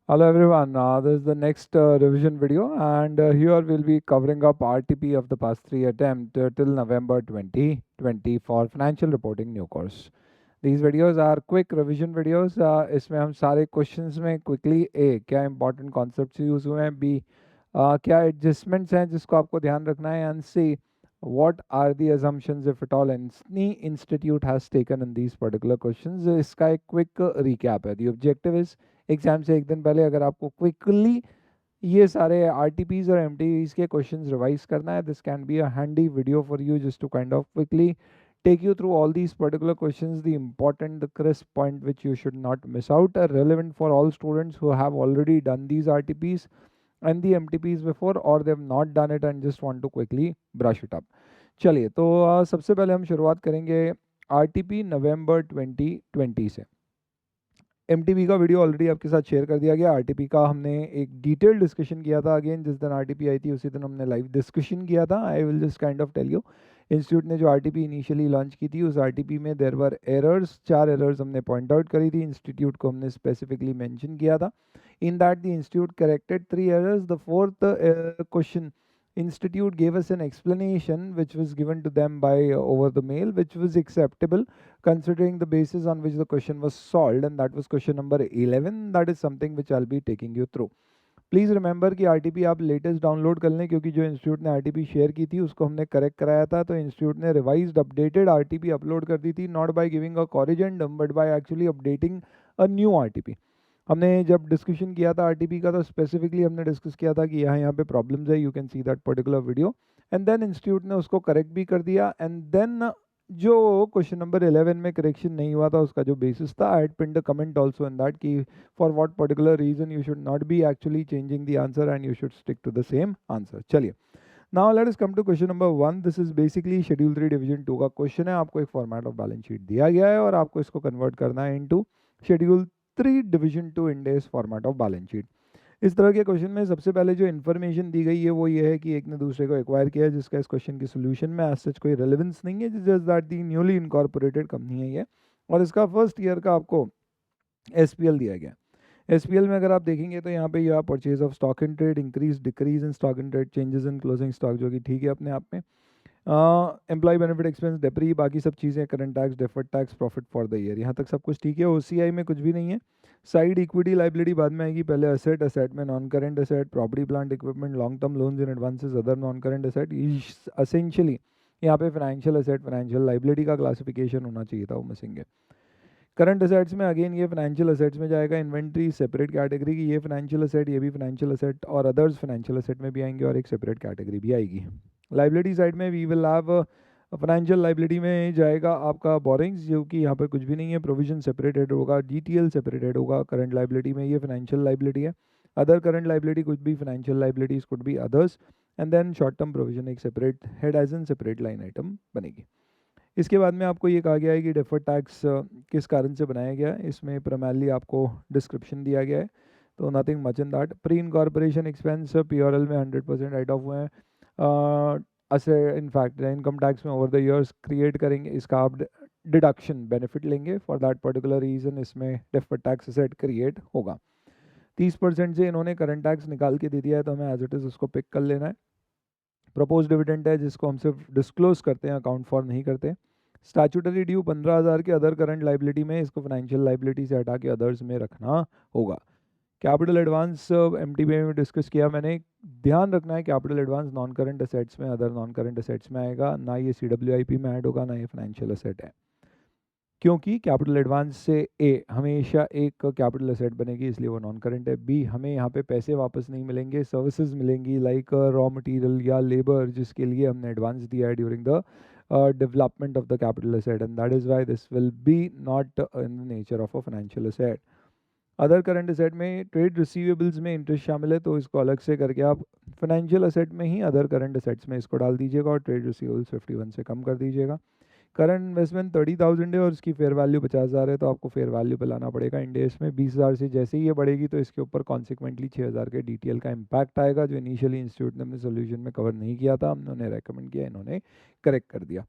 Hello everyone, this is the next revision video and here we'll be covering up RTP of the past 3 attempt till November 2020 for financial reporting new course. These videos are quick revision videos. इसमें हम सारे questions में quickly A क्या important concepts use हुए हैं, B क्या adjustments हैं जिसको आपको ध्यान रखना है, and C what are the assumptions if at all any institute has taken in these particular questions. इसका एक quick recap है. The objective is एग्जाम से एक दिन पहले अगर आपको क्विकली ये सारे आरटीपीज और एमटीपीज के क्वेश्चंस रिवाइज करना है, this can be a handy video for you just to kind of quickly take you through all these particular questions, the important, the crisp point which you should not miss out, are relevant for all students who have already done these RTPs and the MTPs before, or they've not done it and just want to quickly brush it up. चलिए तो सबसे पहले हम शुरुआत करेंगे RTP नवंबर 2020 से। MTP का video already आपके साथ शेयर कर दिया गया। आरटीपी का हमने एक डिटेल डिस्कशन किया था। अगेन जिस दिन आरटीपी आई थी उसी दिन हमने लाइव डिस्कशन किया था। I will just kind of tell you, institute ने जो आरटीपी इनिशियली लॉन्च की थी उस आरटीपी में देयर वर एरर्स, 4 एरर्स हमने पॉइंट आउट करी थी। इंस्टीट्यूट को हमने स्पेसिफिकली मेंशन किया था। In that the institute corrected 3 errors. The fourth question institute gave us an explanation which was given to them by over the mail, which was acceptable considering the basis on which the question was solved, and that was question number 11. That is something which I'll be taking you through. Please remember कि RTP आप latest download कर लें, क्योंकि जो institute ने RTP share की थी उसको हमने करेक्ट कराया था। तो इंस्टीट्यूट ने रिवाइज्ड अपडेटेड आरटीपी अपलोड कर दी थी, not by giving a corrigendum but by actually updating a new RTP. हमने जब डिस्कशन किया था आरटीपी का तो स्पेसिफिकली हमने डिस्कस किया था कि यहाँ पे प्रॉब्लम्स है, you can see that particular video. And then institute ने उसको करेक्ट भी कर दिया। एंड देन जो क्वेश्चन नंबर 11 में करेक्शन नहीं हुआ था उसका जो बेसिस था, I had pinned a comment also in that कि for what particular reason you should not be actually changing the answer and you should stick to the same answer. चलिए, now let us come to question number 1। This is basically schedule 3 division 2 का question है। आपको एक format of balance sheet दिया गया है और आपको इसको कन्वर्ट करना है into schedule 3 division 2 index format of balance sheet. इस तरह के क्वेश्चन में सबसे पहले जो इन्फॉर्मेशन दी गई है वो ये है कि एक ने दूसरे को एक्वायर किया है, जिसका इस क्वेश्चन की सोल्यूशन में एज सच कोई रेलेवेंस नहीं है, just that the newly incorporated company है ये, और इसका फर्स्ट ईयर का आपको एसपीएल दिया गया। एसपीएल में अगर आप देखेंगे तो यहाँ पे यह purchase of stock in trade, increase decrease in stock in trade, changes in closing stock, जो कि ठीक है अपने आप में। एम्प्लॉय बेनिफिट एक्सपेंस, डेप्री, बाकी सब चीज़ें, current tax, deferred tax, profit for the year, यहाँ तक सब कुछ ठीक है। ओसीआई में कुछ भी नहीं है। साइड इक्विटी लाइबिलिटी बाद में आएगी, पहले असेट, असेट में non current asset, property plant equipment, long term loans in advances, other non current asset. Essentially यहाँ पे फाइनेंशियल असेट, फाइनेंशियल लाइबिलिटी का क्लासिफिकेशन होना चाहिए था, वो मिसिंग है। करंट असेट्स में अगेन ये फाइनेंशियल असेट्स में जाएगा। इन्वेंट्री सेपरेट कैटेगरी की, ये फाइनेंशियल असेट, ये भी फाइनेंशियल असेट, और अदर्स फाइनेंशियल असेट में भी आएंगे और एक सेपरेट कैटेगरी भी आएगी। लाइबिलिटी साइड में we will have financial liability में जाएगा आपका बोरिंग्स, जो कि यहाँ पर कुछ भी नहीं है। प्रोविजन सेपरेटेड होगा, डीटीएल सेपरेटेड होगा। करंट लाइबिलिटी में ये फाइनेंशियल लाइबिलिटी है। अदर करंट लाइबिलिटी कुछ भी financial liabilities could be others. And then short term provision एक separate head as an separate line item बनेगी। इसके बाद में आपको ये कहा गया है कि डेफर्ड टैक्स किस कारण से बनाया गया है। इसमें प्राइमरली आपको डिस्क्रिप्शन दिया गया है, तो nothing much in that. Pre incorporation expense PRL में 100% राइट ऑफ हुए हैं। ऐसे इनफैक्ट इनकम टैक्स में ओवर द ईयर्स क्रिएट करेंगे, इसका आप डिडक्शन बेनिफिट लेंगे। फॉर दैट पर्टिकुलर रीजन इसमें डेफर्ड टैक्स असेट क्रिएट होगा। 30% से इन्होंने करंट टैक्स निकाल के दे दिया है, तो हमें एज इट इज़ उसको पिक कर लेना है। प्रपोज डिविडेंड है जिसको हम सिर्फ डिस्क्लोज करते हैं, अकाउंट फॉर नहीं करते। स्टैचूटरी ड्यू 15,000 के अदर करंट लाइबिलिटी में, इसको फाइनेंशियल लाइबिलिटी से हटा के अदर्स में रखना होगा। कैपिटल एडवांस एमटीबी में डिस्कस किया मैंने। ध्यान रखना है capital advance non current assets में, अदर नॉन करंट असेट्स में आएगा, ना ये सीडब्ल्यूआईपी में ऐड होगा, ना ये फाइनेंशियल असेट है, क्योंकि कैपिटल एडवांस से ए हमेशा एक कैपिटल असेट बनेगी, इसलिए वो नॉन करंट है। बी हमें यहाँ पे पैसे वापस नहीं मिलेंगे, सर्विसेज मिलेंगी लाइक रॉ मटेरियल या लेबर, जिसके लिए हमने एडवांस दिया है during the development of the capital asset, and that is why this will be not in the nature of a financial asset. Other current asset में trade receivables में interest शामिल है, तो इसको अलग से करके आप फाइनेंशियल असेट में ही अदर करंट असेट्स में इसको डाल दीजिएगा और ट्रेड रिसीवेबल्स 51 से कम कर दीजिएगा। करंट इन्वेस्टमेंट 30,000 है और उसकी फेयर वैल्यू 50,000 है, तो आपको फेयर वैल्यू पे लाना पड़ेगा इंडेस में। 20,000 से जैसे ही ये बढ़ेगी तो इसके ऊपर कॉन्सिक्वेंटली 6,000 के डीटीएल का इम्पैक्ट आएगा, जो इनिशियली इंस्टीट्यूट ने अपने सोल्यूशन में कवर नहीं किया था, हमने उन्हें रेकमेंड किया, इन्होंने करेक्ट कर दिया।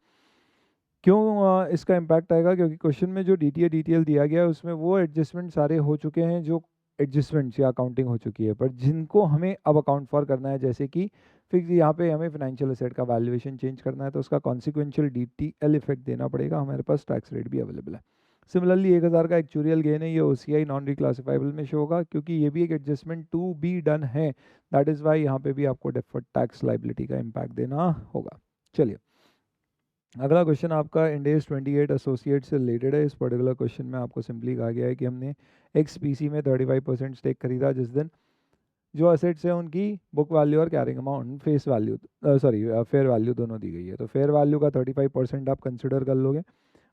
क्यों इसका इम्पैक्ट आएगा? क्योंकि क्वेश्चन में जो डीटीएल दिया गया है उसमें वो एडजस्टमेंट सारे हो चुके हैं जो एडजस्टमेंट्स या अकाउंटिंग हो चुकी है, पर जिनको हमें अब अकाउंट फॉर करना है, जैसे कि फिक्स यहाँ पे हमें फाइनेंशियल एसेट का वैल्यूएशन चेंज करना है, तो उसका कॉन्सिक्वेंशियल डीटीएल इफेक्ट देना पड़ेगा, हमारे पास टैक्स रेट भी अवेलेबल है। सिमिलरली 1000 का एक्चुरियल गेन है, ये ओसीआई नॉन रिक्लासिफाइबल में शो होगा, क्योंकि ये भी एक एडजस्टमेंट टू बी डन है, दैट इज़ वाई यहाँ पे भी आपको डेफर्ड टैक्स लाइबिलिटी का इम्पैक्ट देना होगा। चलिए, अगला क्वेश्चन आपका इंडेस 28 एसोसिएट से रिलेटेड है। इस पर्टिकुलर क्वेश्चन में आपको सिंपली कहा गया है कि हमने XPC में 35% स्टेक खरीदा, जिस दिन जो असेट्स है उनकी बुक वैल्यू और carrying amount face value fair value दोनों दी गई है। तो फेयर वैल्यू का 35% आप कंसिडर कर लोगे,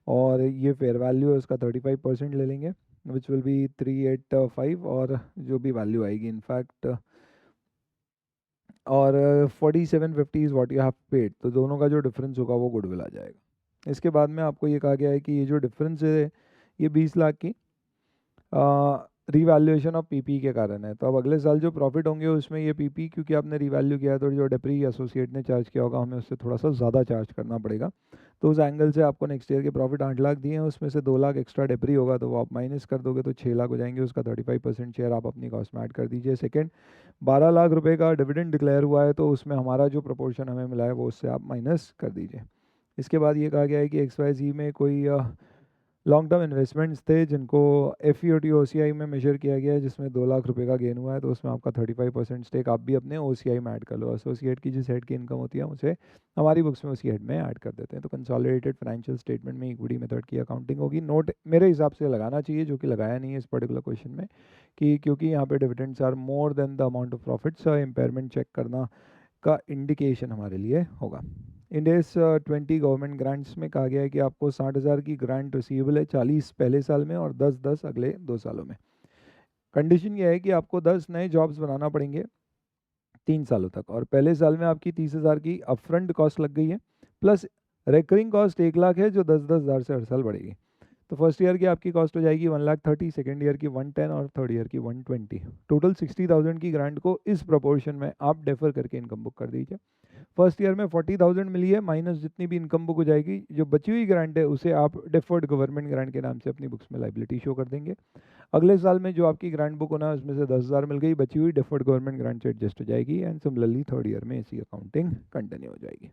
और ये फेयर वैल्यू है उसका 35% ले लेंगे, विच विल बी 385, और जो भी वैल्यू आएगी इनफैक्ट, और 4750 is what you have paid, तो दोनों का जो डिफरेंस होगा वो गुडविल आ जाएगा। इसके बाद में आपको ये कहा गया है कि ये जो डिफरेंस है ये 20 लाख की रीवैल्यूएशन ऑफ पीपी के कारण है। तो अब अगले साल जो प्रॉफिट होंगे उसमें ये पीपी, क्योंकि आपने रीवैल्यू किया है तो जो डेप्री एसोसिएट ने चार्ज किया होगा हमें उससे थोड़ा सा ज़्यादा चार्ज करना पड़ेगा। तो उस एंगल से आपको नेक्स्ट ईयर के प्रॉफिट 8 लाख दिए हैं, उसमें से 2 लाख एक्स्ट्रा डेप्री होगा, तो वो आप माइनस कर दोगे तो 6 लाख हो जाएंगे, उसका 35% शेयर आप अपनी कॉस्ट में ऐड कर दीजिए। सेकेंड, 12 लाख रुपए का डिविडेंड डिक्लेयर हुआ है, तो उसमें हमारा जो प्रपोर्शन हमें मिला है वो उससे आप माइनस कर दीजिए। इसके बाद ये कहा गया है कि XYZ में कोई लॉन्ग टर्म इन्वेस्टमेंट्स थे जिनको FEOT OCI में मेजर किया गया है, जिसमें 2 लाख रुपए का गेन हुआ है, तो उसमें आपका 35% स्टेक आप भी अपने OCI में ऐड कर लो। एसोसिएट की जिस हेड की इनकम होती है उसे हमारी बुक्स में उसी हेड में ऐड कर देते हैं। तो कंसोलिडेटेड फाइनेंशियल स्टेटमेंट में इक्विटी मेथड की अकाउंटिंग होगी। नोट मेरे हिसाब से लगाना चाहिए, जो कि लगाया नहीं है इस पर्टिकुलर क्वेश्चन में, कि क्योंकि यहाँ पे dividends are more than the amount of profits, impairment check करना का इंडिकेशन हमारे लिए होगा। इंडेस 20 गवर्नमेंट ग्रांट्स में कहा गया है कि आपको 60,000 की ग्रांट रिसीवेबल है, 40 पहले साल में और 10-10 अगले 2 सालों में। कंडीशन यह है कि आपको 10 नए जॉब्स बनाना पड़ेंगे 3 सालों तक, और पहले साल में आपकी 30,000 की अपफ्रंट कॉस्ट लग गई है, प्लस रिकरिंग कॉस्ट 1 लाख है, जो 10-10 हज़ार से हर साल बढ़ेगी। तो फर्स्ट ईयर की आपकी कॉस्ट हो जाएगी 1,30,000, सेकेंड ईयर की 110 और थर्ड ईयर की 120। टोटल 60,000 की ग्रांट को इस प्रपोर्शन में आप डेफर करके इनकम बुक कर दीजिए। फर्स्ट ईयर में 40,000 मिली है, माइनस जितनी भी इनकम बुक हो जाएगी, जो बची हुई ग्रांट है उसे आप डेफर्ड गवर्नमेंट ग्रांट के नाम से अपनी बुक्स में लाइबिलिटी शो कर देंगे। अगले साल में जो आपकी ग्रांट बुक होना है उसमें से 10,000 मिल गई, बची हुई डेफर्ड गवर्नमेंट ग्रांट से एडजस्ट हो जाएगी, एंड सिमिलरली थर्ड ईयर में इसी अकाउंटिंग कंटिन्यू हो जाएगी।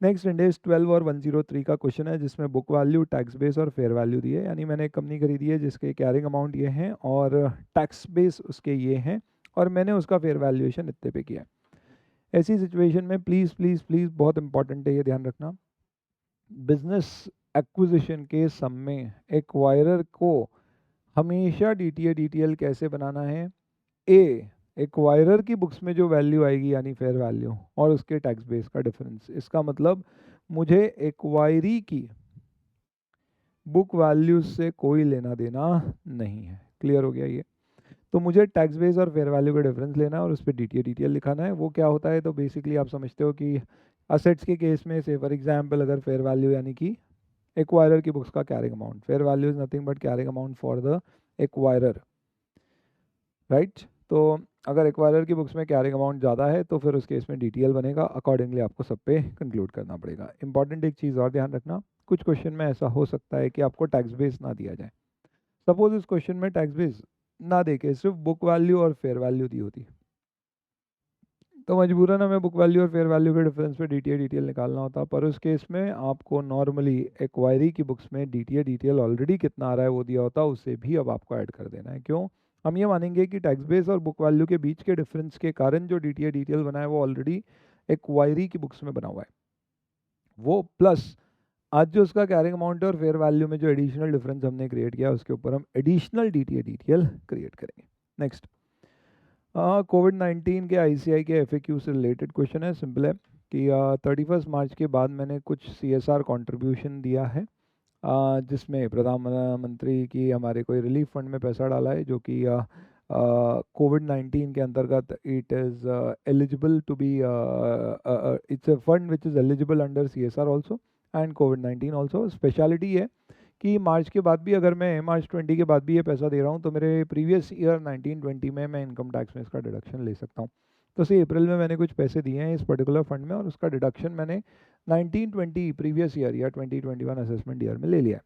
नेक्स्ट इंडेस 12 और 103 का क्वेश्चन है, जिसमें बुक वैल्यू, टैक्स बेस और फेयर वैल्यू दी है। यानी मैंने एक कंपनी खरीदी है जिसके कैरिंग अमाउंट ये हैं और टैक्स बेस उसके ये हैं, और मैंने उसका फेयर वैल्यूएशन इतने पे किया है। ऐसी सिचुएशन में प्लीज़ प्लीज़ प्लीज़, बहुत इंपॉर्टेंट है ये ध्यान रखना, बिजनेस एक्विजिशन के सम में एक्वायरर को हमेशा DTA/DTL कैसे बनाना है। एक्वायरर की बुक्स में जो वैल्यू आएगी यानी फेयर वैल्यू, और उसके टैक्स बेस का डिफरेंस। इसका मतलब मुझे एक्वायरी की बुक वैल्यू से कोई लेना देना नहीं है। क्लियर हो गया ये? तो मुझे टैक्स बेस और फेयर वैल्यू का डिफरेंस लेना है और उस पर DTA/DTL लिखाना है। वो क्या होता है, तो बेसिकली आप समझते हो कि असेट्स के केस में से फॉर एग्जांपल अगर फेयर वैल्यू यानी कि एक्वायरर की बुक्स का carrying amount, fair value is nothing but carrying amount for the acquirer, right. तो अगर एक्वायरर की बुक्स में कैरिंग अमाउंट ज़्यादा है तो फिर उस केस में DTL बनेगा, अकॉर्डिंगली आपको सब पे कंक्लूड करना पड़ेगा। इंपॉर्टेंट एक चीज़ और ध्यान रखना, कुछ क्वेश्चन में ऐसा हो सकता है कि आपको टैक्स बेस ना दिया जाए। सपोज इस क्वेश्चन में टैक्स बेस ना देके सिर्फ बुक वैल्यू और फेयर वैल्यू दी होती, तो मजबूरन हमें बुक वैल्यू और फेयर वैल्यू के डिफरेंस पे DTA/DTL निकालना होता। पर उस केस में आपको नॉर्मली एक्वायरी की बुक्स में DTA/DTL ऑलरेडी कितना आ रहा है वो दिया होता, उससे भी अब आपको ऐड कर देना है। क्यों? हम ये मानेंगे कि टैक्स बेस और बुक वैल्यू के बीच के डिफरेंस के कारण जो DTA/DTL बना है वो ऑलरेडी एक्वायरी की बुक्स में बना हुआ है, वो प्लस आज जो उसका कैरिंग अमाउंट है और फेयर वैल्यू में जो एडिशनल डिफरेंस हमने क्रिएट किया उसके ऊपर हम एडिशनल DTA/DTL क्रिएट करेंगे। नेक्स्ट, कोविड-19 के ICI के FAQ से रिलेटेड क्वेश्चन है। सिंपल है कि 31 मार्च के बाद मैंने कुछ CSR कंट्रीब्यूशन दिया है, जिसमें प्रधानमंत्री की हमारे कोई रिलीफ फंड में पैसा डाला है, जो कि कोविड-19 के अंतर्गत it is eligible to be, it's a fund which is eligible under CSR also and कोविड-19 ऑल्सो। स्पेशलिटी है कि मार्च के बाद भी, अगर मैं मार्च 20 के बाद भी ये पैसा दे रहा हूँ तो मेरे प्रीवियस ईयर 19-20 में मैं इनकम टैक्स में इसका डिडक्शन ले सकता हूँ। तो से अप्रैल में मैंने कुछ पैसे दिए हैं इस पर्टिकुलर फंड में, और उसका डिडक्शन मैंने 19-20 प्रीवियस ईयर या 2021 असेसमेंट ईयर में ले लिया है।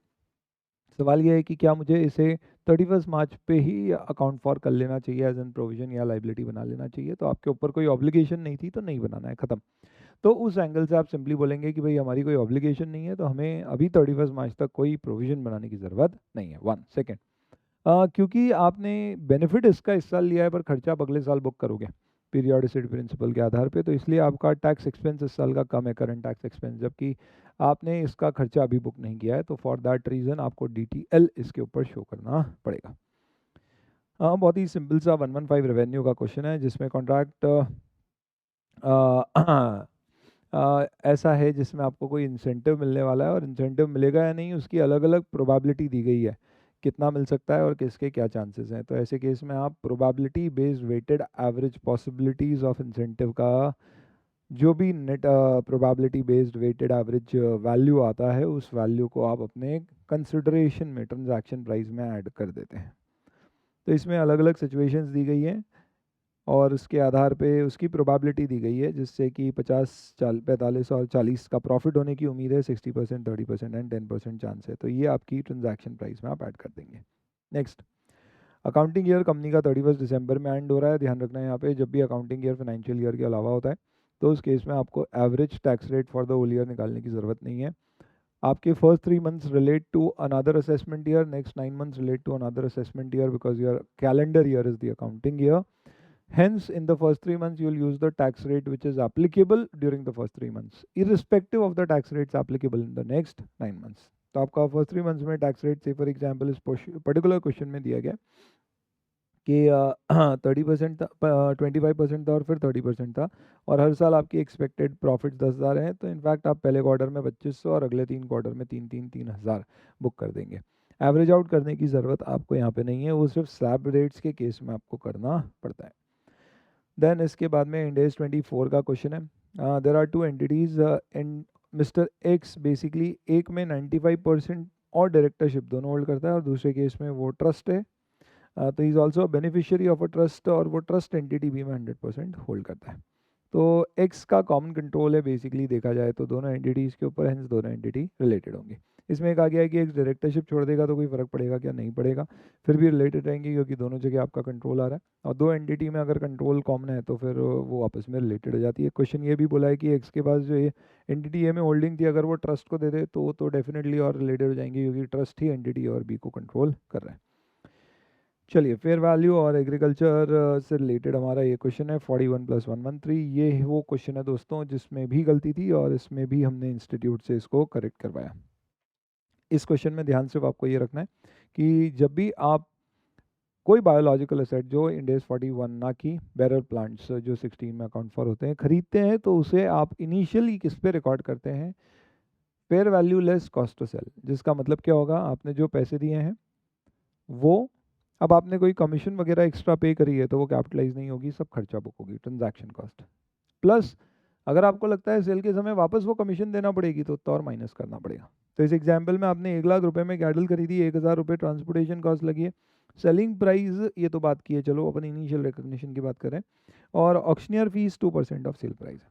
सवाल ये है कि क्या मुझे इसे 31 मार्च पे ही अकाउंट फॉर कर लेना चाहिए एज एन प्रोविजन या लाइबिलिटी बना लेना चाहिए। तो आपके ऊपर कोई ऑब्लिगेशन नहीं थी तो नहीं बनाना है, ख़त्म। तो उस एंगल से आप सिंपली बोलेंगे कि भाई हमारी कोई ऑब्लिगेशन नहीं है तो हमें अभी 31 मार्च तक कोई प्रोविजन बनाने की ज़रूरत नहीं है। वन सेकेंड, क्योंकि आपने बेनिफिट इसका इस साल लिया है पर खर्चा आप अगले साल बुक करोगे पीरियोडिसिटी प्रिंसिपल के आधार पे, तो इसलिए आपका टैक्स एक्सपेंस इस साल का कम है, करंट टैक्स एक्सपेंस, जबकि आपने इसका खर्चा अभी बुक नहीं किया है। तो फॉर दैट रीज़न आपको DTL इसके ऊपर शो करना पड़ेगा। बहुत ही सिंपल सा 115 रेवेन्यू का क्वेश्चन है जिसमें कॉन्ट्रैक्ट ऐसा है जिसमें आपको कोई इंसेंटिव मिलने वाला है और इंसेंटिव मिलेगा या नहीं उसकी अलग अलग प्रोबेबिलिटी दी गई है, कितना मिल सकता है और किसके क्या चांसेस हैं। तो ऐसे केस में आप probability based weighted average possibilities of incentive का जो भी net probability based weighted average value आता है उस वैल्यू को आप अपने कंसिडरेशन में ट्रांजैक्शन प्राइस में ऐड कर देते हैं। तो इसमें अलग अलग सिचुएशंस दी गई हैं और उसके आधार पे उसकी प्रोबेबिलिटी दी गई है, जिससे कि 50, 45 और 40 का प्रॉफिट होने की उम्मीद है, 60%, 30% एंड 10% चांस है। तो ये आपकी ट्रांजैक्शन प्राइस में आप ऐड कर देंगे। नेक्स्ट, अकाउंटिंग ईयर कंपनी का 31 दिसंबर में एंड हो रहा है। ध्यान रखना है यहाँ पे जब भी अकाउंटिंग ईयर फाइनेंशियल ईयर के अलावा होता है तो उस केस में आपको average tax rate for the whole year निकालने की ज़रूरत नहीं है। आपके first 3 months relate to another assessment year, next 9 months relate to another assessment year because your calendar year is the accounting year. Hence, in the first 3 months, you will use the tax rate which is applicable during the first 3 months, irrespective of the tax rates applicable in the next 9 months. तो आपका first 3 months में tax rate से for example इस particular question में दिया गया कि 30% था, 25% था और फिर 30% था और हर साल आपकी एक्सपेक्टेड प्रॉफिट 10,000 हैं। तो इनफैक्ट आप पहले क्वार्टर में 2500 और अगले 3 क्वार्टर में 3,000 बुक कर देंगे। एवरेज आउट करने की ज़रूरत आपको यहाँ पे नहीं है, वो सिर्फ स्लैब रेट्स के केस में आपको करना पड़ता है। देन इसके बाद में इंडेज 24 का क्वेश्चन है। There are 2 entities and mister x basically एक में 95% और डायरेक्टरशिप दोनों होल्ड करता है और दूसरे केस में वो ट्रस्ट है। तो is also beneficiary of a trust और वो ट्रस्ट एंटिटी भी में 100% होल्ड करता है। तो एक्स का कॉमन कंट्रोल है बेसिकली देखा जाए तो दोनों एंटिटीज़ के ऊपर, हेंस दोनों एंटिटी रिलेटेड होंगे। इसमें एक आ गया है कि एक डायरेक्टरशिप छोड़ देगा तो कोई फ़र्क पड़ेगा क्या, नहीं पड़ेगा, फिर भी रिलेटेड रहेंगे क्योंकि दोनों जगह आपका कंट्रोल आ रहा है और दो एंटिटी में अगर कंट्रोल कॉमन है तो फिर वो आपस में रिलेटेड हो जाती है। क्वेश्चन ये भी बोला है कि एक्स के पास जो एंटिटी ए में होल्डिंग थी अगर वो ट्रस्ट को दे दे तो डेफिनेटली और रिलेटेड हो जाएंगे क्योंकि ट्रस्ट ही एंटिटी और बी को कंट्रोल कर रहा है। चलिए, फेयर वैल्यू और एग्रीकल्चर से रिलेटेड हमारा ये क्वेश्चन है 41 + 113। ये वो क्वेश्चन है दोस्तों जिसमें भी गलती थी और इसमें भी हमने इंस्टीट्यूट से इसको करेक्ट करवाया। इस क्वेश्चन में ध्यान सिर्फ आपको ये रखना है कि जब भी आप कोई बायोलॉजिकल एसेट जो इंडेस 41 ना कि बैरर प्लांट्स जो 16 में अकाउंट फॉर होते हैं खरीदते हैं तो उसे आप इनिशियली किस पे रिकॉर्ड करते हैं, fair value less cost to sell. जिसका मतलब क्या होगा, आपने जो पैसे दिए हैं वो, अब आपने कोई कमीशन वगैरह एक्स्ट्रा पे करी है तो वो कैपिटलाइज नहीं होगी, सब खर्चा बुक होगी, ट्रांजैक्शन कॉस्ट प्लस अगर आपको लगता है सेल के समय वापस वो कमीशन देना पड़ेगी तो और माइनस करना पड़ेगा। तो इस एग्जाम्पल में आपने 1,00,000 रुपये में कैटल खरीदी, 1,000 रुपये ट्रांसपोर्टेशन कॉस्ट लगी है, सेलिंग प्राइस ये तो बात की है, चलो अपन इनिशियल रिकग्निशन की बात करें, और auctioneer fees 2% of sale price है।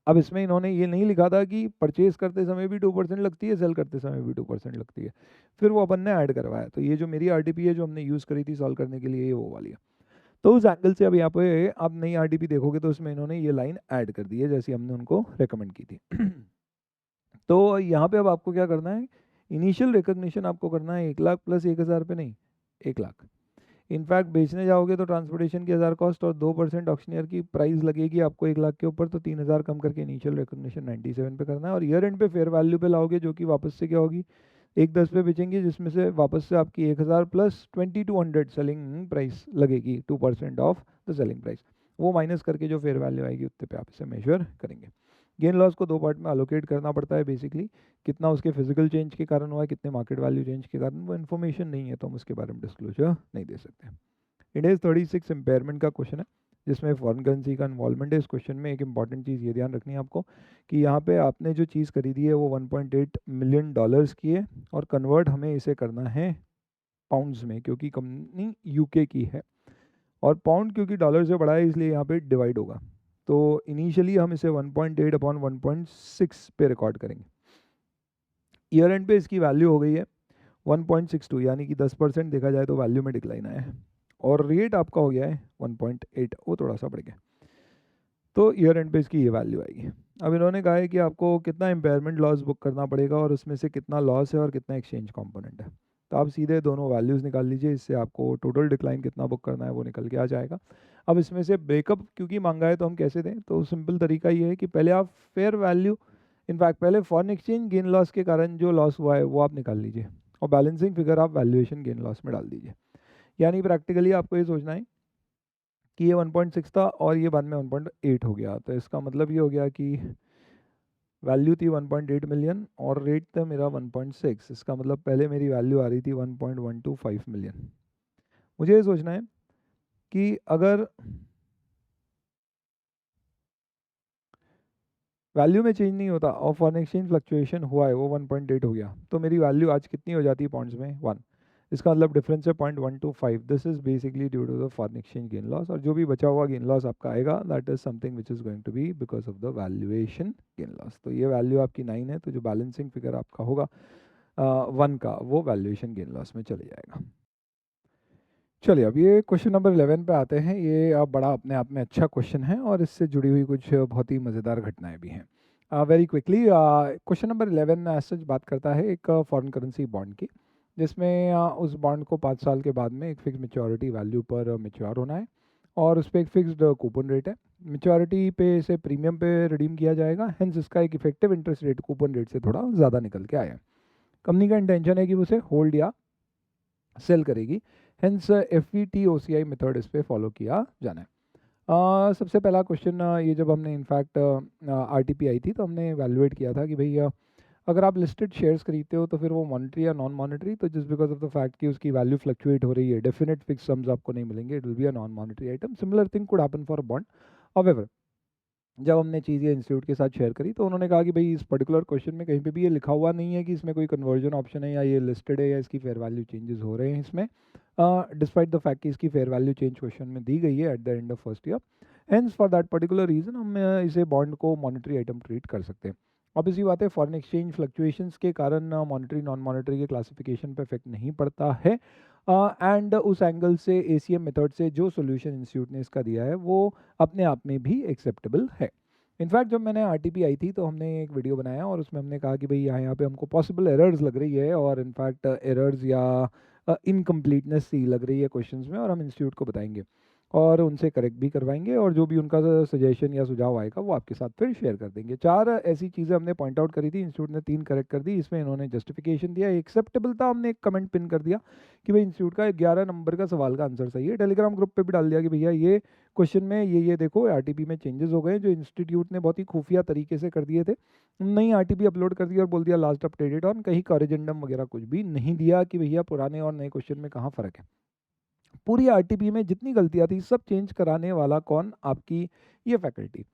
अब इसमें इन्होंने ये नहीं लिखा था कि परचेज करते समय भी 2% लगती है, सेल करते समय भी 2% लगती है, फिर वो अपन ने ऐड करवाया। तो ये जो मेरी आरटीपी है जो हमने यूज़ करी थी सॉल्व करने के लिए, ये वो वाली है। तो उस एंगल से अब यहाँ पे आप नई आरटीपी देखोगे तो उसमें इन्होंने ये लाइन ऐड कर दी है जैसी हमने उनको रेकमेंड की थी। तो यहाँ पे अब आपको क्या करना है, इनिशियल रिकग्निशन आपको करना है 1,00,000 + 1,000 पे, नहीं 1,00,000। इनफैक्ट बेचने जाओगे तो ट्रांसपोर्टेशन की 1,000 कॉस्ट और 2% ऑक्शनियर की प्राइस लगेगी आपको 1,00,000 के ऊपर, तो 3,000 कम करके इनिशियल रिकग्निशन 97 पे करना है और ईयर एंड पे फेयर वैल्यू पे लाओगे जो कि वापस से क्या होगी 1,10 पे बेचेंगे, जिसमें से वापस से आपकी 1,000 + 2,200 सेलिंग प्राइस लगेगी, 2% ऑफ द सेलिंग प्राइस, वो माइनस करके जो फेयर वैल्यू आएगी उतने पे आप इसे मेजर करेंगे। गेन लॉस को 2 पार्ट में अलोकेट करना पड़ता है बेसिकली, कितना उसके फिजिकल चेंज के कारण हुआ है, कितने मार्केट वैल्यू चेंज के कारण, वो इन्फॉर्मेशन नहीं है तो हम उसके बारे में डिस्क्लोजर नहीं दे सकते। इंडेस 36 इम्पेयरमेंट का क्वेश्चन है जिसमें फॉरेन करेंसी का इन्वॉल्वमेंट है। इस क्वेश्चन में एक इंपॉर्टेंट चीज़ ये ध्यान रखनी है आपको कि यहाँ पे आपने जो चीज़ खरीदी है वो 1.8 मिलियन डॉलर्स की है और कन्वर्ट हमें इसे करना है पाउंड्स में क्योंकि कंपनी यूके की है और पाउंड क्योंकि डॉलर से बड़ा है इसलिए यहाँ पे डिवाइड होगा। तो इनिशियली हम इसे 1.8 / 1.6 पे रिकॉर्ड करेंगे। ईयर एंड पे इसकी वैल्यू हो गई है 1.62 यानी कि 10% देखा जाए तो वैल्यू में डिक्लाइन आया है, और रेट आपका हो गया है 1.8, वो थोड़ा सा बढ़ गया। तो ईयर एंड पे इसकी ये वैल्यू आएगी। अब इन्होंने कहा है कि आपको कितना इम्पेयरमेंट लॉस बुक करना पड़ेगा और उसमें से कितना लॉस है और कितना एक्सचेंज कंपोनेंट है। तो आप सीधे दोनों वैल्यूज़ निकाल लीजिए, इससे आपको टोटल डिक्लाइन कितना बुक करना है वो निकल के आ जाएगा। अब इसमें से ब्रेकअप क्योंकि मांगा है तो हम कैसे दें, तो सिंपल तरीका ये है कि पहले आप फेयर वैल्यू, इनफैक्ट पहले फॉरेन एक्सचेंज गेन लॉस के कारण जो लॉस हुआ है वो आप निकाल लीजिए, और बैलेंसिंग फिगर आप वैल्यूएशन गेन लॉस में डाल दीजिए। यानी प्रैक्टिकली आपको ये सोचना है कि ये 1.6 था और ये बाद में 1.8 हो गया, तो इसका मतलब ये हो गया कि वैल्यू थी 1.8 मिलियन और रेट था मेरा 1.6। इसका मतलब पहले मेरी वैल्यू आ रही थी 1.125 मिलियन। मुझे ये सोचना है कि अगर वैल्यू में चेंज नहीं होता और फॉरेन एक्सचेंज फ्लक्चुएशन हुआ है, वो 1.8 हो गया, तो मेरी वैल्यू आज कितनी हो जाती है पॉइंट्स में 1। इसका मतलब डिफरेंस है 0.125। This is basically due to the foreign exchange gain loss, और जो भी बचा हुआ गेन लॉस आपका आएगा that is something which is going to be because of the valuation gain loss. तो ये वैल्यू आपकी 9 है, तो जो बैलेंसिंग फिगर आपका होगा 1 का, वो वैल्यूएशन गेन लॉस में चले जाएगा। चलिए अब ये क्वेश्चन नंबर 11 पे आते हैं। ये अब बड़ा अपने आप में अच्छा क्वेश्चन है और इससे जुड़ी हुई कुछ बहुत ही मज़ेदार घटनाएं भी हैं। वेरी क्विकली क्वेश्चन नंबर 11 सच बात करता है एक फॉरेन करेंसी बॉन्ड की, जिसमें उस बॉन्ड को 5 साल के बाद में एक फिक्स मेच्योरिटी वैल्यू पर मेच्योर होना है, और उस पर एक फिक्स्ड कूपन रेट है। मेच्योरिटी पे इसे प्रीमियम पे रिडीम किया जाएगा, हेंस इसका एक effective interest rate coupon rate से थोड़ा ज़्यादा निकल के आया है। कंपनी का इंटेंशन है कि उसे होल्ड या सेल करेगी, हेंस FVTOCI मेथड इस पे फॉलो किया जाना है। सबसे पहला क्वेश्चन ये जब हमने इनफैक्ट RTP आई थी तो हमने वैल्यूएट किया था कि भाई अगर आप लिस्टेड शेयर्स खरीदते हो तो फिर वो मॉनिटरी या नॉन मॉनिटरी, तो just because of the fact कि उसकी वैल्यू फ्लक्चुएट हो रही है, डेफिनेट फिक्स सम्स आपको नहीं मिलेंगे, it will be a non monetary item. Similar thing could happen for a bond. However जब हमने चीज़ ये इंस्टीट्यूट के साथ शेयर करी तो उन्होंने कहा कि भाई इस पर्टिकुलर क्वेश्चन में कहीं पे भी ये लिखा हुआ नहीं है कि इसमें कोई कन्वर्जन ऑप्शन है या ये लिस्टेड है या इसकी फेयर वैल्यू चेंजेस हो रहे हैं इसमें, डिस्पाइट द फैक्ट कि इसकी फेयर वैल्यू चेंज क्वेश्चन में दी गई है at the end of first year. Hence for that particular reason हम इसे बॉन्ड को मॉनिटरी आइटम ट्रीट कर सकते हैं। अब इसी बात है, फॉरेन एक्सचेंज फ्लक्चुएशंस के कारण मॉनिटरी नॉन मॉनिटरी के क्लासिफिकेशन पे इफेक्ट नहीं पड़ता है, एंड उस एंगल से ACM मेथड से जो सोल्यूशन इंस्टीट्यूट ने इसका दिया है वो अपने आप में भी एक्सेप्टेबल है। इनफैक्ट जब मैंने RTP आई थी तो हमने एक वीडियो बनाया और उसमें हमने कहा कि भाई यहाँ पे हमको पॉसिबल एरर्स लग रही है, और इनफैक्ट एरर्स या इनकम्प्लीटनेस सी लग रही है क्वेश्चंस में, और हम इंस्टीट्यूट को बताएंगे और उनसे करेक्ट भी करवाएंगे, और जो भी उनका सजेशन या सुझाव आएगा वो आपके साथ फिर शेयर कर देंगे। 4 ऐसी चीज़ें हमने पॉइंट आउट करी थी, इंस्टीट्यूट ने 3 करेक्ट कर दी, इसमें इन्होंने जस्टिफिकेशन दिया, एक्सेप्टेबल था, हमने एक कमेंट पिन कर दिया कि भाई इंस्टीट्यूट का 11 नंबर का सवाल का आंसर सही है। टेलीग्राम ग्रुप पे भी डाल दिया कि भैया ये क्वेश्चन में ये देखो RTP में चेंजेस हो गए जो इंस्टीट्यूट ने बहुत ही खुफिया तरीके से कर दिए थे। नई RTP अपलोड कर दी और बोल दिया लास्ट अपडेटेड ऑन, कहीं कॉरिजेंडम वगैरह कुछ भी नहीं दिया कि भैया पुराने और नए क्वेश्चन में कहाँ फ़र्क है। पूरी RTP में जितनी गलतियां थी सब चेंज कराने वाला कौन, आपकी ये फैकल्टी।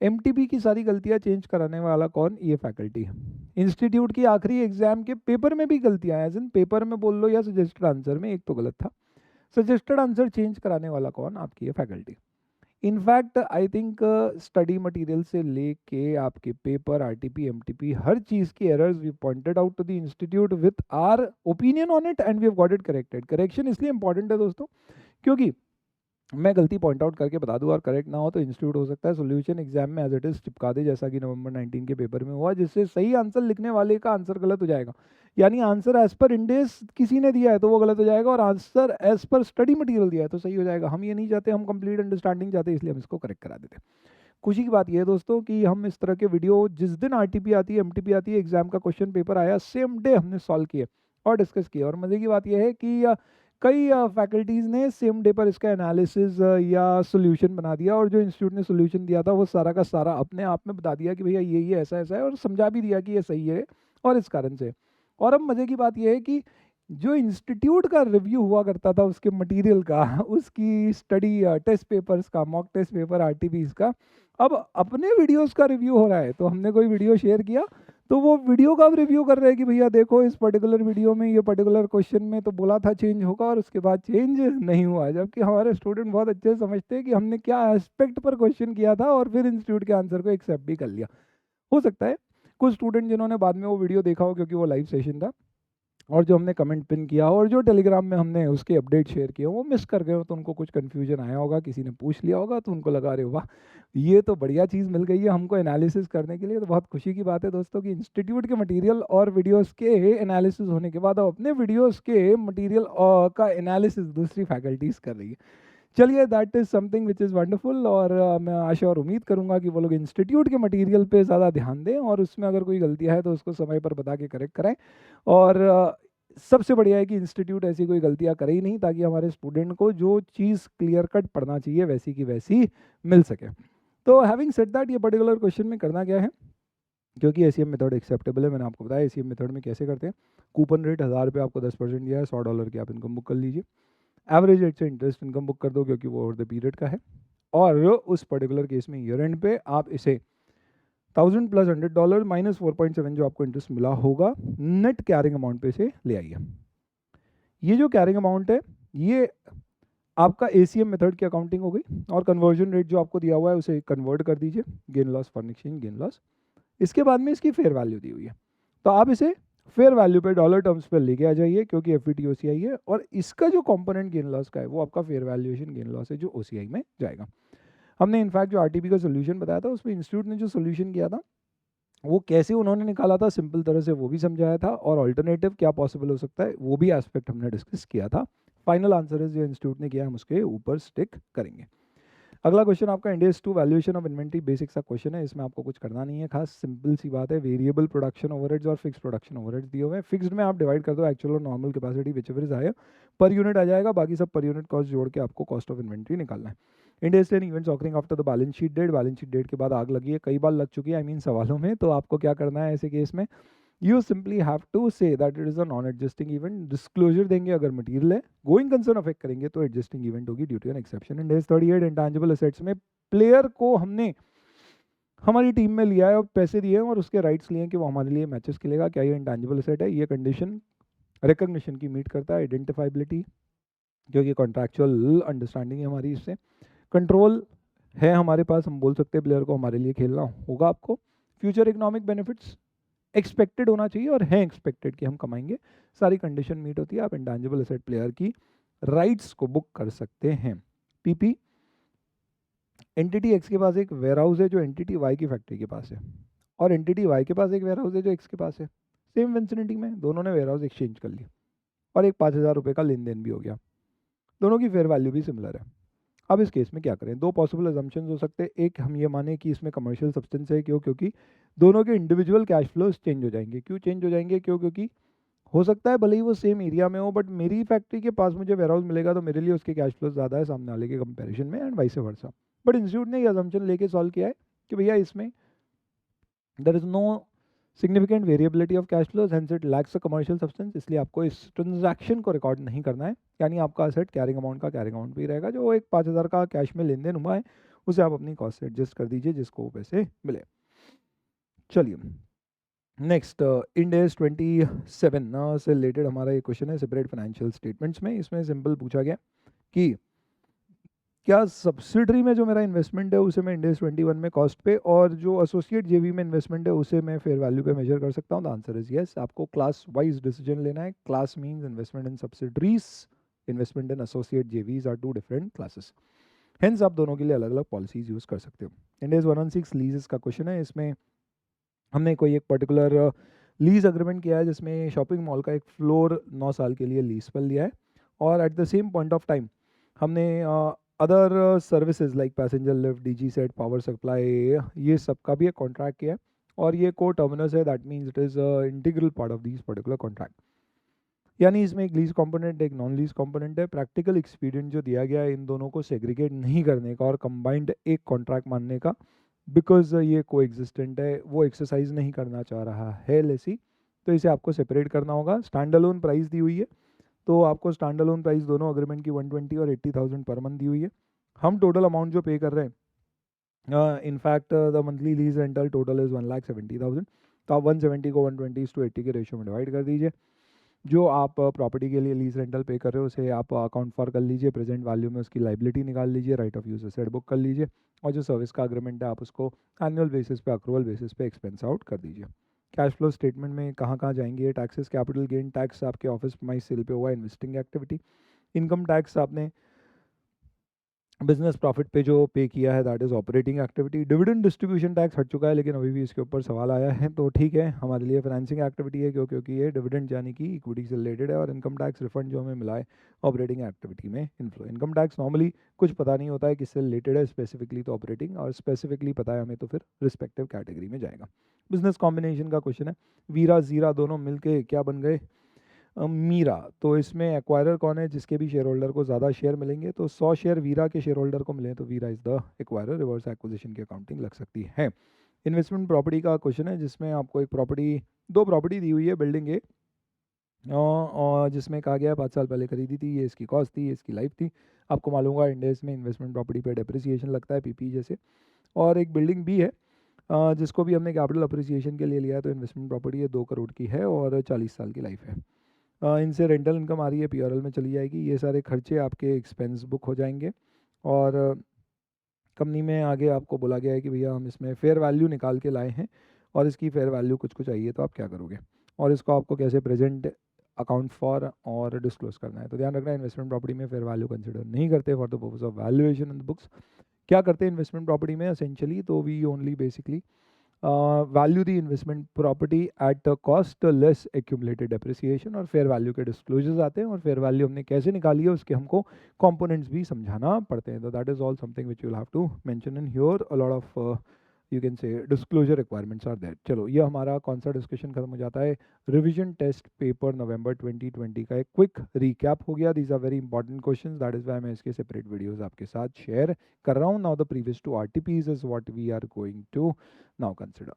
MTP की सारी गलतियां चेंज कराने वाला कौन, ये फैकल्टी। इंस्टीट्यूट की आखिरी एग्जाम के पेपर में भी गलतियां हैं, एज इन पेपर में बोल लो या सजेस्टेड आंसर में, एक तो गलत था, सजेस्टेड आंसर चेंज कराने वाला कौन, आपकी ये faculty. In fact I think study material से लेके आपके पेपर RTP MTP हर चीज़ की errors we pointed out to the institute with our opinion on it and we have got it corrected. Correction इसलिए इंपॉर्टेंट है दोस्तों क्योंकि मैं गलती पॉइंट आउट करके बता दूं और करेक्ट ना हो तो इंस्टीट्यूट हो सकता है सोल्यूशन एग्जाम में एज इट इज चिपका दे, जैसा कि नवंबर 19 के पेपर में हुआ, जिससे सही आंसर लिखने वाले का आंसर गलत हो जाएगा। यानी आंसर एज पर इंडेस किसी ने दिया है तो वो गलत हो जाएगा, और answer as per study material दिया है तो सही हो जाएगा। हम ये नहीं चाहते, हम कंप्लीट अंडरस्टैंडिंग चाहते हैं, इसलिए हम इसको करेक्ट करा देते हैं। खुशी की बात यह है दोस्तों कि हम इस तरह के वीडियो जिस दिन RTP आती है MTP आती है, एग्जाम का क्वेश्चन पेपर आया सेम डे हमने सॉल्व किए और डिस्कस किया। और मज़े की बात यह है कि कई फैकल्टीज़ ने सेम डे पर इसका एनालिसिस या सोल्यूशन बना दिया, और जो इंस्टीट्यूट ने सोल्यूशन दिया था वो सारा का सारा अपने आप में बता दिया कि भैया ये ऐसा ऐसा है, और समझा भी दिया कि ये सही है और इस कारण से। और अब मज़े की बात यह है कि जो इंस्टीट्यूट का रिव्यू हुआ करता था उसके मटेरियल का, उसकी स्टडी टेस्ट पेपर्स का, मॉक टेस्ट पेपर RTPs का, अब अपने वीडियोस का रिव्यू हो रहा है। तो हमने कोई वीडियो शेयर किया तो वो वीडियो का रिव्यू कर रहे हैं कि भैया देखो इस पर्टिकुलर वीडियो में ये पर्टिकुलर क्वेश्चन में तो बोला था चेंज होगा और उसके बाद चेंज नहीं हुआ, जबकि हमारे स्टूडेंट बहुत अच्छे से समझते हैं कि हमने क्या एस्पेक्ट पर क्वेश्चन किया था और फिर इंस्टीट्यूट के आंसर को एक्सेप्ट भी कर लिया। हो सकता है कुछ स्टूडेंट जिन्होंने बाद में वो वीडियो देखा हो क्योंकि वो लाइव सेशन था, और जो हमने कमेंट पिन किया और जो टेलीग्राम में हमने उसके अपडेट शेयर किए वो मिस कर गए हो, तो उनको कुछ कन्फ्यूजन आया होगा, किसी ने पूछ लिया होगा, तो उनको लगा रहे वाह ये तो बढ़िया चीज़ मिल गई है हमको एनालिसिस करने के लिए। तो बहुत खुशी की बात है दोस्तों कि इंस्टीट्यूट के मटेरियल और वीडियोस के एनालिसिस होने के बाद अब अपने वीडियोस के मटेरियल का एनालिसिस दूसरी फैकल्टीज कर रही है। चलिए that is something which is wonderful. और मैं आशा और उम्मीद करूंगा कि वो लोग इंस्टीट्यूट के मटेरियल पे ज़्यादा ध्यान दें और उसमें अगर कोई गलतियाँ है तो उसको समय पर बता के करेक्ट करें। और सबसे बढ़िया है कि इंस्टीट्यूट ऐसी कोई गलतियाँ करे ही नहीं, ताकि हमारे स्टूडेंट को जो चीज़ क्लियर कट पढ़ना चाहिए वैसी की वैसी मिल सके। तो हैविंग सेड दैट, ये पर्टिकुलर क्वेश्चन में करना क्या है, क्योंकि एसीएम मेथड एक्सेप्टेबल है, मैंने आपको बताया एसीएम मेथड में कैसे करते हैं। कूपन रेट 1000 रुपये आपको 10% दिया है, $100 की आप इनकम बुक कर लीजिए। एवरेज रेट से इंटरेस्ट इनकम बुक कर दो क्योंकि वो ओवर द पीरियड का है। और उस पर्टिकुलर केस में ईयर एंड पे आप इसे 1000 प्लस $100 माइनस 4.7 जो आपको इंटरेस्ट मिला होगा नेट कैरिंग अमाउंट पे से ले आइए। ये जो कैरिंग अमाउंट है ये आपका एसीएम मेथड की अकाउंटिंग हो गई। और कन्वर्जन रेट जो आपको दिया हुआ है उसे कन्वर्ट कर दीजिए, gain loss foreign exchange gain loss. इसके बाद में इसकी फेयर वैल्यू दी हुई है, तो आप इसे फेयर वैल्यू पे डॉलर टर्म्स पे लेके आ जाइए क्योंकि एफवीटीओसीआई है। और इसका जो कंपोनेंट गेन लॉस का है वो आपका फेयर वैल्यूएशन गेन लॉस है जो ओसीआई में जाएगा। हमने इनफैक्ट जो आरटीपी का सोल्यूशन बताया था उसमें इंस्टीट्यूट ने जो सोल्यूशन किया था वो कैसे उन्होंने निकाला था सिंपल तरह से वो भी समझाया था, और ऑल्टरनेटिव क्या पॉसिबल हो सकता है वो भी एस्पेक्ट हमने डिस्कस किया था। फाइनल आंसर जो इंस्टीट्यूट ने किया हम उसके ऊपर स्टिक करेंगे। अगला क्वेश्चन आपका इंडेस 2 वैल्यूएशन ऑफ इन्वेंट्री बेसिक सा क्वेश्चन है। इसमें आपको कुछ करना नहीं है खास, सिंपल सी बात है। वेरिएबल प्रोडक्शन ओवरहेड्स और फिक्स प्रोडक्शन ओवरहेड्स दिए हुए हैं। फिक्स्ड में आप डिवाइड कर दो एक्चुअल और normal capacity whichever is higher, per unit आ जाएगा, बाकी सब पर यूनिट कॉस्ट जोड़ के आपको कॉस्ट ऑफ इन्वेंट्री निकालना है। Ind AS 10 events occurring after the balance sheet date, balance sheet date के बाद आग लगी है, कई बार लग चुकी है आई मीन सवालों में। तो आपको क्या करना है ऐसे केस में, you simply have to say that it is a non adjusting event। Disclosure देंगे अगर मटेरियल है, गोइंग कंसर्न अफेक्ट करेंगे तो एडजस्टिंग इवेंट होगी due to an exception. Ind AS 38 intangible assets में प्लेयर को हमने हमारी टीम में लिया है और पैसे दिए हैं और उसके राइट्स लिए हैं कि वो हमारे लिए मैचेस खेलेगा। क्या ये इंटेंजिबल एसेट है? ये कंडीशन रिकॉग्निशन की मीट करता है। आइडेंटिफाइबिलिटी क्योंकि कॉन्ट्रैक्चुअल अंडरस्टैंडिंग है हमारी इससे। कंट्रोल है हमारे पास, हम बोल सकते हैं प्लेयर को हमारे लिए खेलना होगा आपको। फ्यूचर इकोनॉमिक बेनिफिट्स एक्सपेक्टेड होना चाहिए और है एक्सपेक्टेड कि हम कमाएंगे। सारी कंडीशन मीट होती है, आप इंटेंजिबल एसेट प्लेयर की राइट्स को बुक कर सकते हैं। पीपी, एंटिटी एक्स के पास एक वेयर हाउस है जो एंटिटी वाई की फैक्ट्री के पास है, और एंटिटी वाई के पास एक वेयर हाउस है जो एक्स के पास है। सेम विंसिनिटी में दोनों ने वेयर हाउस एक्सचेंज कर लिया और एक 5000 रुपये का लेन देन भी हो गया। दोनों की फेयर वैल्यू भी सिमिलर है। अब इस केस में क्या करें? दो पॉसिबल अजम्पशंस हो सकते हैं। एक, हम ये माने कि इसमें कमर्शियल सब्सटेंस है। क्यों? क्योंकि दोनों के इंडिविजुअल कैश फ्लोज चेंज हो जाएंगे। क्यों चेंज हो जाएंगे? क्यों? क्योंकि हो सकता है भले ही वो सेम एरिया में हो, बट मेरी फैक्ट्री के पास मुझे वेयर हाउस मिलेगा तो मेरे लिए उसके कैश फ्लोज ज़्यादा है सामने वाले के कंपैरिजन में, and vice versa. But institute ने ये अजम्पशन लेके सॉल्व किया है कि भैया इसमें there is no significant variability of cash flows, hence it lacks a commercial substance, इसलिए आपको इस ट्रांजैक्शन को रिकॉर्ड नहीं करना है। यानी आपका असेट कैरिंग अमाउंट का कैरिंग अमाउंट भी रहेगा, जो एक 5000 का कैश में लेन देन हुआ है उसे आप अपनी कॉस्ट से एडजस्ट कर दीजिए जिसको वो पैसे मिले। चलिए नेक्स्ट, इंड एज 27 से रिलेटेड हमारा ये क्वेश्चन है सेपरेट फाइनेंशियल स्टेटमेंट्स में। इसमें सिंपल पूछा गया कि क्या सब्सिडरी में जो मेरा इन्वेस्टमेंट है उसे मैं इंडेस 21 में कॉस्ट पे, और जो एसोसिएट जेवी में इन्वेस्टमेंट है उसे मैं फेयर वैल्यू पे मेजर कर सकता हूँ? The answer is yes. आपको क्लास वाइज डिसीजन लेना है। Class means investment in subsidiaries, investment in associate JVs are two different classes, hence आप दोनों के लिए अलग अलग पॉलिसीज यूज कर सकते हो। इंडेस 116 लीजेस का क्वेश्चन है। इसमें हमने कोई एक पर्टिकुलर लीज अग्रीमेंट किया है जिसमें शॉपिंग मॉल का एक फ्लोर 9 साल के लिए लीज पर लिया है, और at the same point of time हमने other services like passenger lift, DG set, power supply, ये सब का भी एक कॉन्ट्रैक्ट किया है, और ये को टर्मिनस है। That means it is integral part of this particular contract. यानी इसमें एक लीज कंपोनेंट एक नॉन लीज कंपोनेंट है। प्रैक्टिकल एक्सपीरियंस जो दिया गया है इन दोनों को सेग्रीगेट नहीं करने का और कंबाइंड एक कॉन्ट्रैक्ट मानने का, बिकॉज ये को एग्जिस्टेंट है, वो एक्सरसाइज नहीं करना चाह रहा है लेसी, तो इसे आपको सेपरेट करना होगा। स्टैंड अलोन प्राइस दी हुई है, तो आपको स्टैंड अलोन प्राइस दोनों अग्रीमेंट की 120 और 80,000 पर मंथ दी हुई है। हम टोटल अमाउंट जो पे कर रहे हैं, in fact the monthly lease rental total is 1,70,000, तो आप 170 को 120:80 के रेशियो में डिवाइड कर दीजिए। जो आप प्रॉपर्टी के लिए लीज रेंटल पे कर रहे हो उसे आप अकाउंट फॉर कर लीजिए, प्रेजेंट वैल्यू में उसकी लाइबिलिटी निकाल लीजिए, right of use asset book कर लीजिए, और जो सर्विस का अग्रीमेंट है आप उसको एनुअल बेसिस पे, अक्रूवल बेसिस पे एक्सपेंस आउट कर दीजिए। कैश फ्लो स्टेटमेंट में कहाँ कहाँ जाएंगे ये टैक्सेस? कैपिटल गेन टैक्स आपके ऑफिस प्रीमाइज सेल पे हुआ, इन्वेस्टिंग एक्टिविटी। इनकम टैक्स आपने बिजनेस प्रॉफिट पे जो पे किया है, that is operating activity. Dividend distribution tax हट चुका है, लेकिन अभी भी इसके ऊपर सवाल आया है, तो ठीक है, हमारे लिए फाइनेंसिंग एक्टिविटी है, क्योंकि ये डिविडेंड यानी कि इक्विटी से रिलेटेड है। और इनकम टैक्स रिफंड जो हमें मिला है ऑपरेटिंग एक्टिविटी में इनफ्लो। इनकम टैक्स नॉर्मली कुछ पता नहीं होता है किससे रिलेटेड है, स्पेसिफिकली तो ऑपरेटिंग, और स्पेसिफिकली पता है हमें तो फिर रिस्पेक्टिव कैटेगरी में जाएगा। बिजनेस कॉम्बिनेशन का क्वेश्चन है, वीरा जीरा दोनों मिलके क्या बन गए? मीरा। तो इसमें एक्वायरर कौन है? जिसके भी शेयर होल्डर को ज़्यादा शेयर मिलेंगे, तो 100 शेयर वीरा के शेयर होल्डर को मिले तो Veera is the acquirer. Reverse acquisition की अकाउंटिंग लग सकती है। इन्वेस्टमेंट प्रॉपर्टी का क्वेश्चन है, जिसमें आपको एक प्रॉपर्टी, दो प्रॉपर्टी दी हुई है, बिल्डिंग ए, और जिसमें कहा गया है 5 साल पहले खरीदी थी, ये इसकी कॉस्ट थी, ये इसकी लाइफ थी। आपको मालूम होगा इंडेस में इन्वेस्टमेंट प्रॉपर्टी पे डेप्रिसिएशन लगता है, पीपी जैसे। और एक बिल्डिंग बी है, जिसको भी हमने कैपिटल अप्रिसिएशन के लिए लिया है, तो इन्वेस्टमेंट प्रॉपर्टी है, 2 करोड़ की है और 40 साल की लाइफ है। इनसे रेंटल इनकम आ रही है, पीआरएल में चली जाएगी। ये सारे खर्चे आपके एक्सपेंस बुक हो जाएंगे। और कंपनी में आगे आपको बोला गया है कि भैया हम इसमें फेयर वैल्यू निकाल के लाए हैं, और इसकी फेयर वैल्यू कुछ कुछ आई है, तो आप क्या करोगे, और इसको आपको कैसे प्रेजेंट अकाउंट फॉर और डिस्क्लोज करना है। तो ध्यान रखना है, इन्वेस्टमेंट प्रॉपर्टी में फेयर वैल्यू कंसिडर नहीं करते for the purpose of valuation in the books. क्या करते हैं इन्वेस्टमेंट प्रॉपर्टी में एसेंशियली? तो we only basically value the investment property at the cost less accumulated depreciation, और फेयर वैल्यू के डिस्क्लोजर्स आते हैं, और फेयर वैल्यू हमने कैसे निकाली है उसके हमको कंपोनेंट्स भी समझाना पड़ते हैं। तो that is all something which you will have to mention in here. A lot of you can say disclosure requirements are there. चलो, ये हमारा कौन सा डिस्कशन खत्म हो जाता है? रिविजन टेस्ट पेपर नवंबर 2020 का एक क्विक रिकैप हो गया। These are very important questions, that is why मैं इसके सेपरेट वीडियोस आपके साथ शेयर कर रहा हूँ। Now the previous two RTPs is what we are going to now consider.